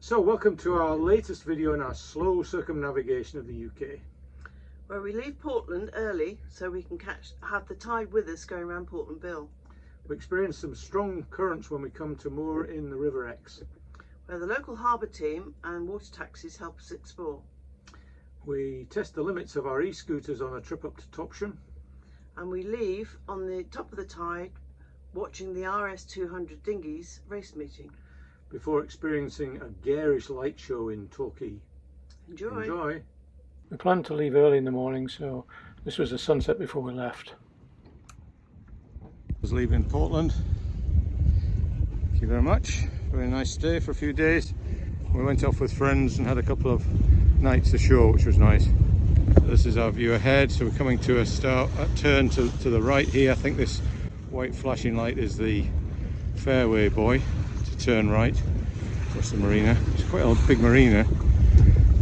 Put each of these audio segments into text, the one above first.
So welcome to our latest video in our slow circumnavigation of the UK. Where we leave Portland early so we can have the tide with us going around Portland Bill. We experience some strong currents when we come to moor in the River Exe, where the local harbour team and water taxis help us explore. We test the limits of our e-scooters on a trip up to Topsham. And we leave on the top of the tide watching the RS 200 dinghies race meeting. Before experiencing a garish light show in Torquay. Enjoy! We planned to leave early in the morning, so this was the sunset before we left. I was leaving Portland. Thank you very much. Very nice day for a few days. We went off with friends and had a couple of nights ashore, which was nice. This is our view ahead, so we're coming to a turn to the right here. I think this white flashing light is the fairway buoy to turn right across the marina. It's quite a big marina,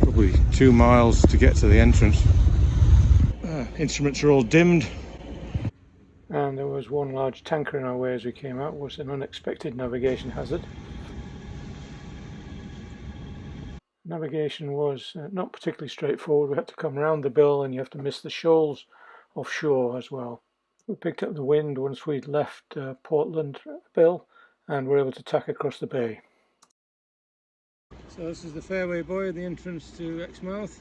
probably 2 miles to get to the entrance. Instruments are all dimmed. And there was one large tanker in our way as we came out. It was an unexpected navigation hazard. Navigation was not particularly straightforward. We had to come round the bill and you have to miss the shoals offshore as well. We picked up the wind once we'd left Portland Bill and were able to tack across the bay. So this is the fairway buoy at the entrance to Exmouth,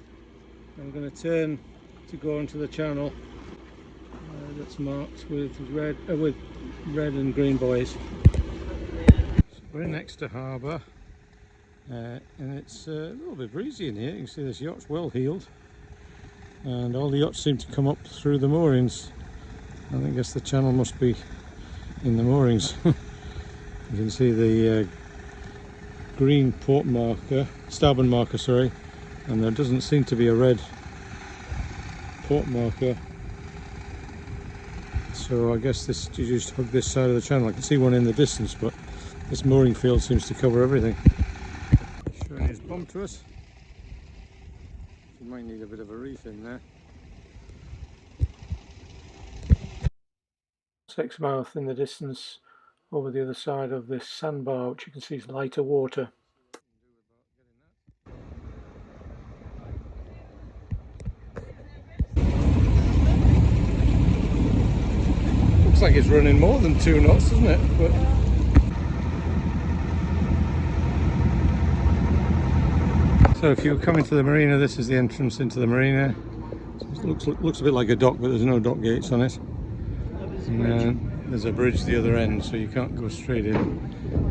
and we're going to turn to go into the channel that's marked with red and green buoys. So we're next to harbour, and it's a little bit breezy in here. You can see this yacht's well heeled, and all the yachts seem to come up through the moorings. I guess the channel must be in the moorings. You can see the green port marker, starboard marker, sorry, and there doesn't seem to be a red port marker. So I guess this you just hug this side of the channel. I can see one in the distance, but this mooring field seems to cover everything. Showing his bump to us. You might need a bit of a reef in there. Exmouth in the distance over the other side of this sandbar, which you can see is lighter water. Looks like it's running more than 2 knots, doesn't it? But so if you come into the marina, this is the entrance into the marina. It looks a bit like a dock, but there's no dock gates on it. And there's a bridge the other end, so you can't go straight in.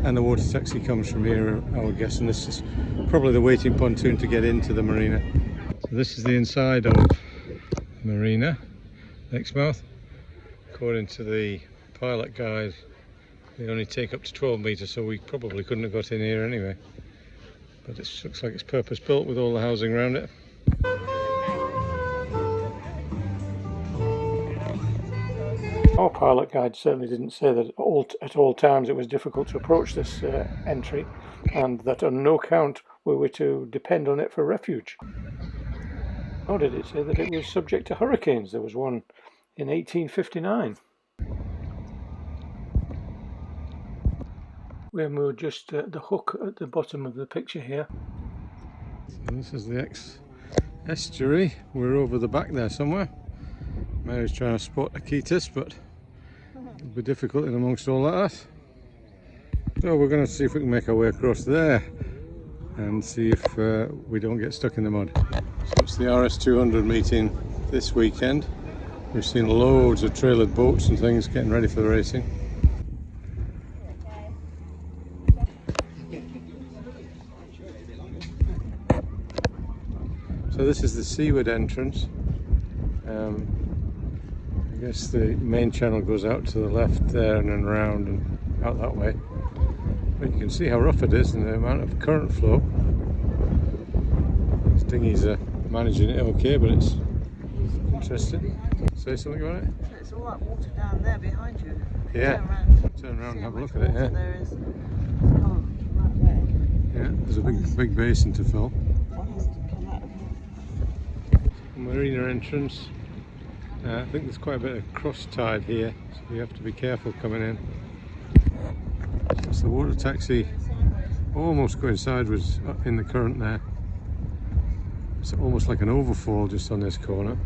And the water taxi comes from here, I would guess, and this is probably the waiting pontoon to get into the marina. So this is the inside of the marina, Exmouth. According to the pilot guide, they only take up to 12 metres, so we probably couldn't have got in here anyway. But it looks like it's purpose built with all the housing around it. Our pilot guide certainly didn't say that at all times it was difficult to approach this entry, and that on no account we were to depend on it for refuge. Nor did it say that it was subject to hurricanes. There was one in 1859. We're moored just at the hook at the bottom of the picture here. So this is the estuary. We're over the back there somewhere. Mary's trying to spot Akitas, but it'll be difficult in amongst all that. So we're going to see if we can make our way across there and see if we don't get stuck in the mud. So it's the RS 200 meeting this weekend. We've seen loads of trailered boats and things getting ready for the racing. So this is the seaward entrance. I guess the main channel goes out to the left there and then round and out that way. But you can see how rough it is and the amount of current flow. These dinghies are managing it okay, but it's interesting. Say something about it? It's all that water down there behind you. Yeah. Turn around and have a look at it. Yeah. There is. Right there. Yeah. There's a big basin to fill. Marina entrance. I think there's quite a bit of cross tide here, so you have to be careful coming in. It's the water taxi almost going sideways in the current there. It's almost like an overfall just on this corner.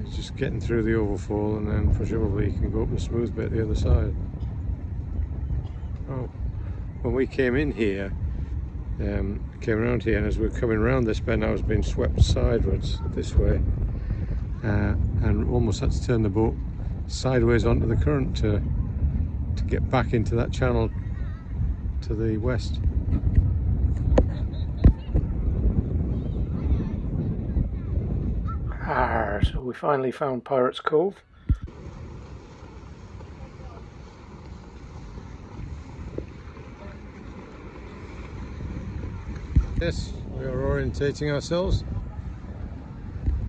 It's just getting through the overfall, and then presumably you can go up the smooth bit the other side. Oh, when we came in here, came around here, and as we were coming around this bend, I was being swept sideways this way, and almost had to turn the boat sideways onto the current to get back into that channel to the west. So we finally found Pirates Cove. Yes, we are orientating ourselves.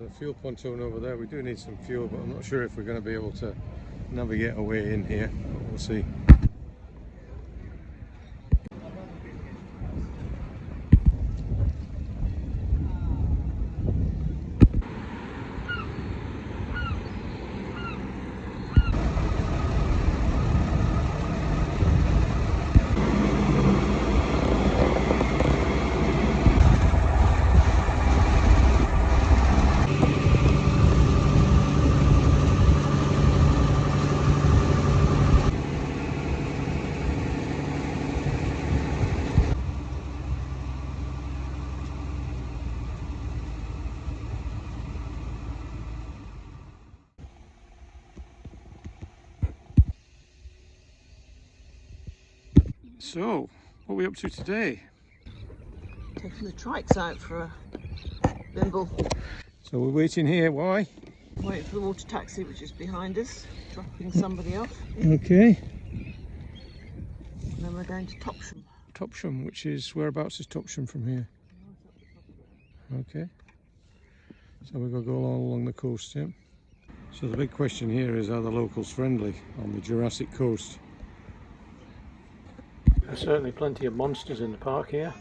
The fuel pontoon over there, we do need some fuel, but I'm not sure if we're going to be able to navigate our way in here. We'll see. So, what are we up to today? Taking the trikes out for a bimble. So we're waiting here, why? Waiting for the water taxi, which is behind us, dropping somebody off. Okay. And then we're going to Topsham. Topsham, which is, whereabouts is Topsham from here? Okay. So we're going to go along the coast, yeah? So the big question here is, are the locals friendly on the Jurassic coast? There's certainly plenty of monsters in the park here.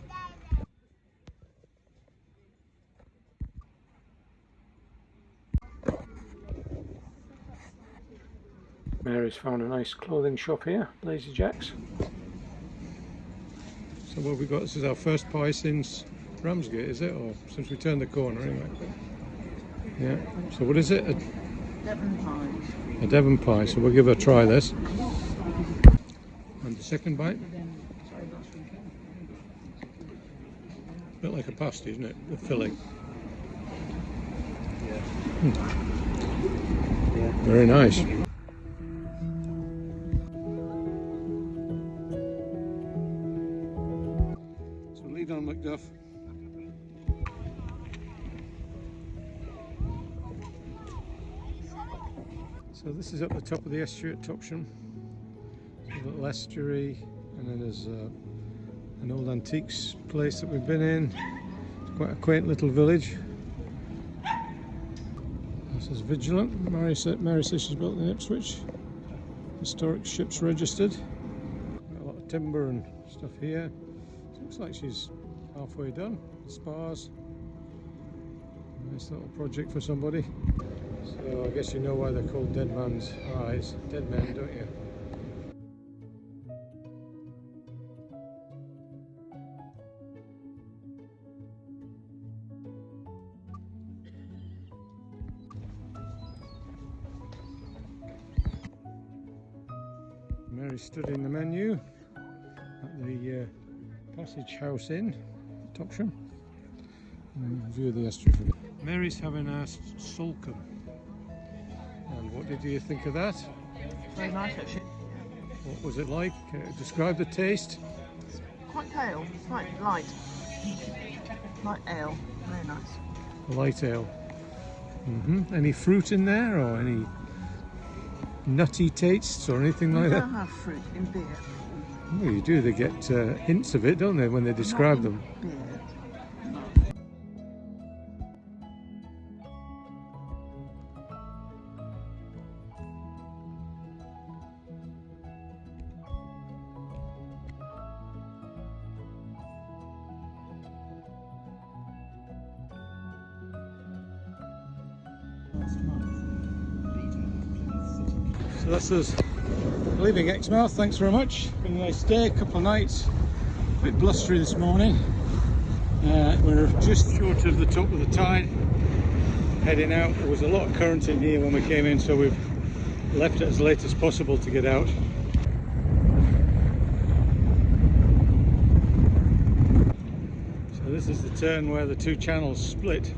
Mary's found a nice clothing shop here, Lazy Jack's. So what have we got? This is our first pie since Ramsgate, is it? Or since we turned the corner anyway? Yeah. So what is it? Devon pie. A Devon pie. So we'll give it a try this. And the second bite? A bit like a pasty, isn't it? The filling. Yeah. Very nice. So lead on, Macduff. So this is up the top of the estuary at Topsham. A little estuary, and then there's an old antiques place that we've been in. It's quite a quaint little village. This is Vigilant. Mary says she's built in Ipswich. Historic ships registered. Got a lot of timber and stuff here. So looks like she's halfway done. Spas. Nice little project for somebody. So I guess you know why they're called Dead Man's Eyes. Dead men, don't you? Mary's studying the menu at the Passage House Inn, Topsham. And view of the estuary. Mary's having a sulcum. And what did you think of that? Very nice actually. What was it like? Describe the taste. It's quite pale, quite light. Light ale, very nice. Light ale. Any fruit in there or any nutty tastes or anything like You that? don't have fruit in beer. Well, you do. They get hints of it, don't they, when they describe Not in them? Beer. So So that's us leaving Exmouth. Thanks very much. Been a nice day, a couple of nights. A bit blustery this morning. We're just short of the top of the tide, heading out. There was a lot of current in here when we came in, so we've left it as late as possible to get out. So this is the turn where the two channels split,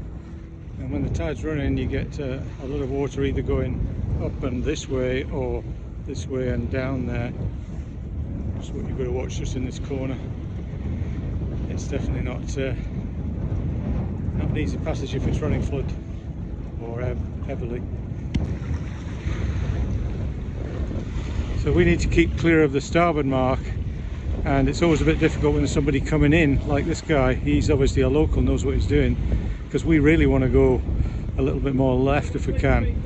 and when the tide's running you get a lot of water either going up and this way or this way and down there. That's what you've got to watch just in this corner. It's definitely not an easy passage if it's running flood or heavily. So we need to keep clear of the starboard mark, and it's always a bit difficult when there's somebody coming in like this guy. He's obviously a local, knows what he's doing, because we really want to go a little bit more left if we can.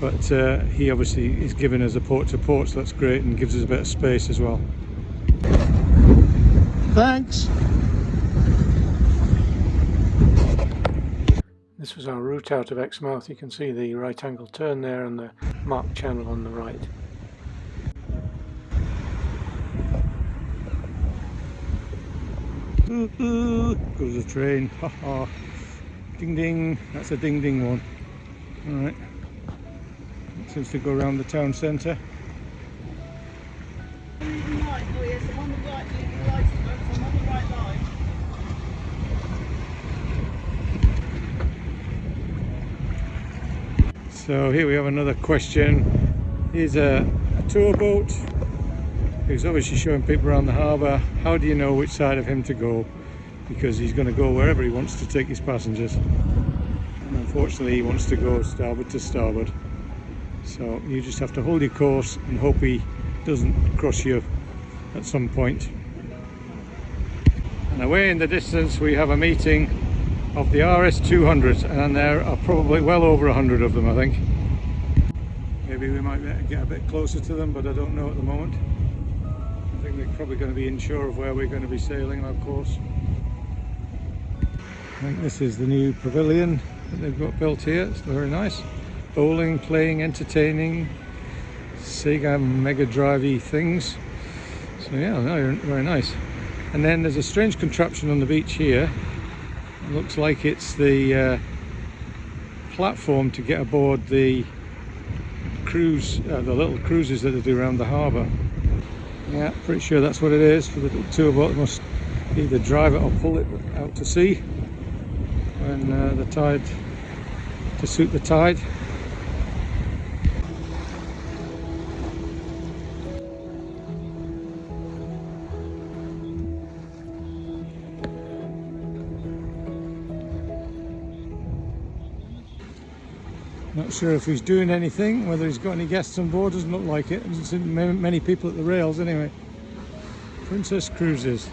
But he obviously is giving us a port to port, so that's great, and gives us a bit of space as well. Thanks. This was our route out of Exmouth. You can see the right angle turn there and the marked channel on the right. Goes a train. Ha ha. Ding ding. That's a ding ding one. Alright. It seems to go around the town centre. So here we have another question. Here's a tour boat who's obviously showing people around the harbour. How do you know which side of him to go? Because he's going to go wherever he wants to take his passengers. And unfortunately he wants to go starboard to starboard. So you just have to hold your course and hope he doesn't cross you at some point. And away in the distance we have a meeting of the RS200s, and there are probably well over 100 of them, I think. Maybe we might get a bit closer to them, but I don't know at the moment. I think they're probably going to be inshore of where we're going to be sailing, of course. I think this is the new pavilion that they've got built here. It's very nice. Bowling, playing, entertaining, Sega Mega Drive-y things. So yeah, very nice. And then there's a strange contraption on the beach here. It looks like it's the platform to get aboard the cruise, the little cruises that they do around the harbour. Yeah, pretty sure that's what it is. For the tour boat, they must either drive it or pull it out to sea when the tide, to suit the tide. Not sure if he's doing anything, whether he's got any guests on board. Doesn't look like it. Doesn't seem many people at the rails anyway. Princess Cruises.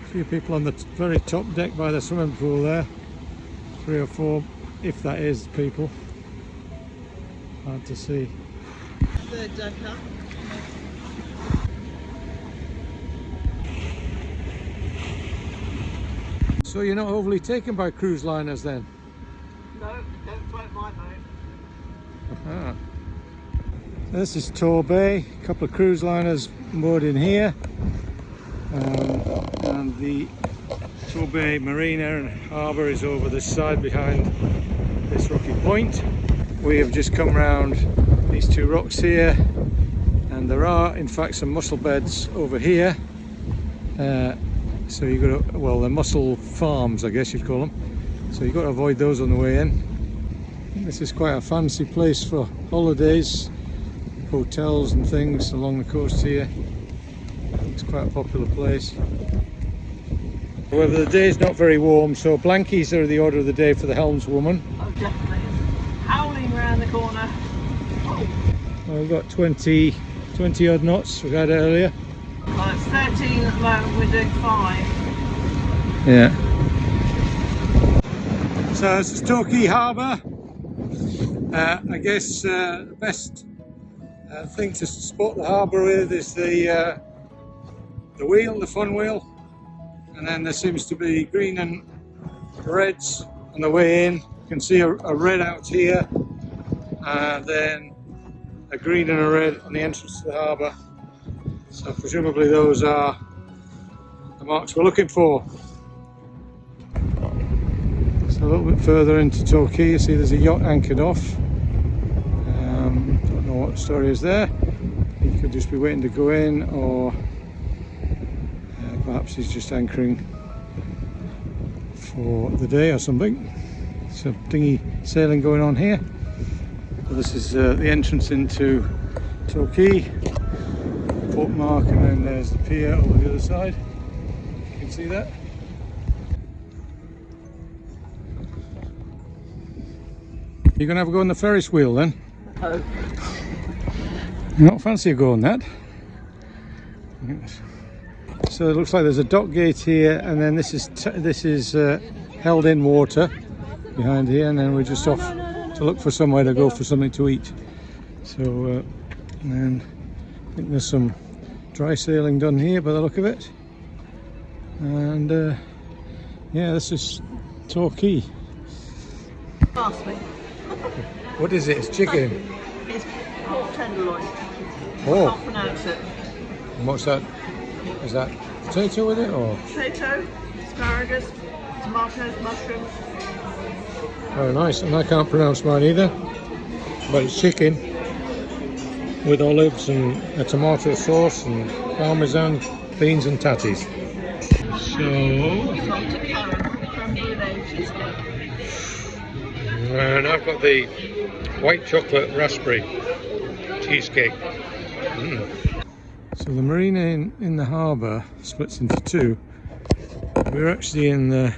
A few people on the very top deck by the swimming pool there. 3 or 4, if that is people. Hard to see. Third decker. So you're not overly taken by cruise liners then? No, don't float my boat. Aha. This is Torquay, a couple of cruise liners moored in here, and the Torquay Marina and Harbour is over this side behind this rocky point. We have just come round these two rocks here, and there are in fact some mussel beds over here. So you've got to, well, they're mussel farms, I guess you'd call them. So you've got to avoid those on the way in. This is quite a fancy place for holidays, hotels and things along the coast here. It's quite a popular place. However, the day is not very warm, so blankies are the order of the day for the helmswoman. Oh, definitely. Howling around the corner. Oh. Well, we've got 20 odd knots we had earlier. Well, it's 13 at the moment, we're doing 5. Yeah. So this is Torquay Harbour. I guess the best thing to spot the harbour with is the wheel, the fun wheel, and then there seems to be green and reds on the way in. You can see a red out here, and then a green and a red on the entrance to the harbour. So presumably those are the marks we're looking for. So a little bit further into Torquay, you see there's a yacht anchored off. Don't know what the story is there. He could just be waiting to go in, or perhaps he's just anchoring for the day or something. So dinghy sailing going on here. So this is the entrance into Torquay, port mark, and then there's the pier over the other side. You can see that. You're going to have a go on the Ferris wheel then? No. You not fancy a go on that? So it looks like there's a dock gate here, and then this is held in water behind here, and then we're just off to look for somewhere to go for something to eat. So and then I think there's some dry sailing done here by the look of it, and yeah, this is Torquay. Ask me. What is it? It's chicken. It's pork tenderloin. Oh. I can't pronounce it. And what's that? Is that potato with it, or? Potato, asparagus, tomatoes, mushrooms. Very nice, and I can't pronounce mine either, but it's chicken with olives and a tomato sauce and parmesan, beans and tatties. So, Salted carrot, creme brulee, cheesecake. and I've got the white chocolate raspberry cheesecake. So the marina in the harbour splits into two. We're actually in the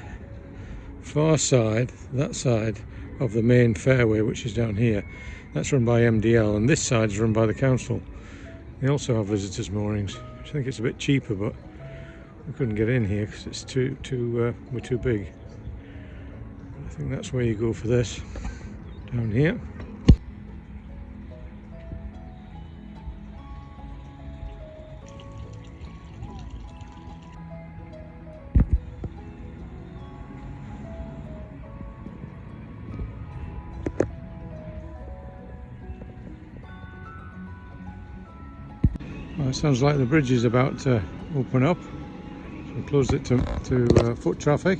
far side, that side of the main fairway, which is down here. That's run by MDL, and this side is run by the council. They also have visitors moorings. I think it's a bit cheaper, but we couldn't get in here because it's we're too big. I think that's where you go for this, down here. Well, it sounds like the bridge is about to open up. So we closed it to foot traffic.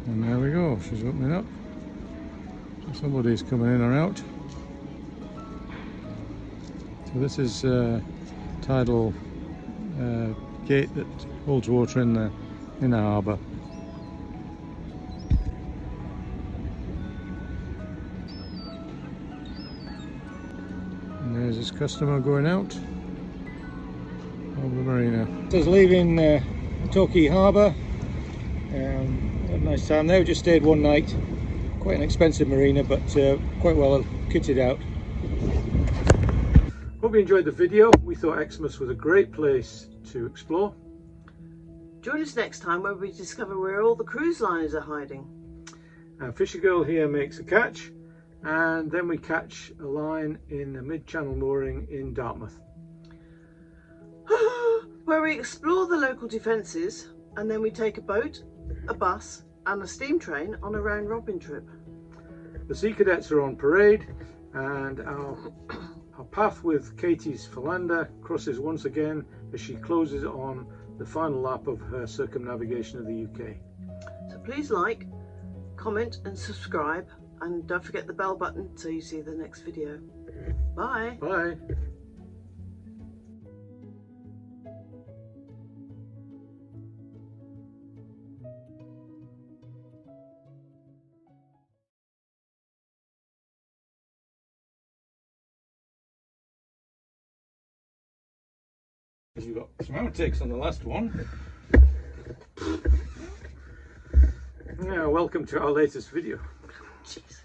And there we go, she's opening up. So somebody's coming in or out. So this is tidal gate that holds water in the harbour. And there's this customer going out of the marina. This is leaving Torquay Harbour. Had a nice time there. We just stayed one night. Quite an expensive marina, but quite well kitted out. Hope you enjoyed the video. We thought Exmouth was a great place to explore. Join us next time where we discover where all the cruise liners are hiding. Fisher Girl here makes a catch, and then we catch a line in the mid-channel mooring in Dartmouth. Where we explore the local defences, and then we take a boat, a bus and a steam train on a round robin trip. The Sea Cadets are on parade, and our path with Katie's Philander crosses once again as she closes on the final lap of her circumnavigation of the UK. So please like, comment and subscribe, and don't forget the bell button so you see the next video. Bye. Bye. You got some outtakes on the last one. Yeah, welcome to our latest video. Jesus.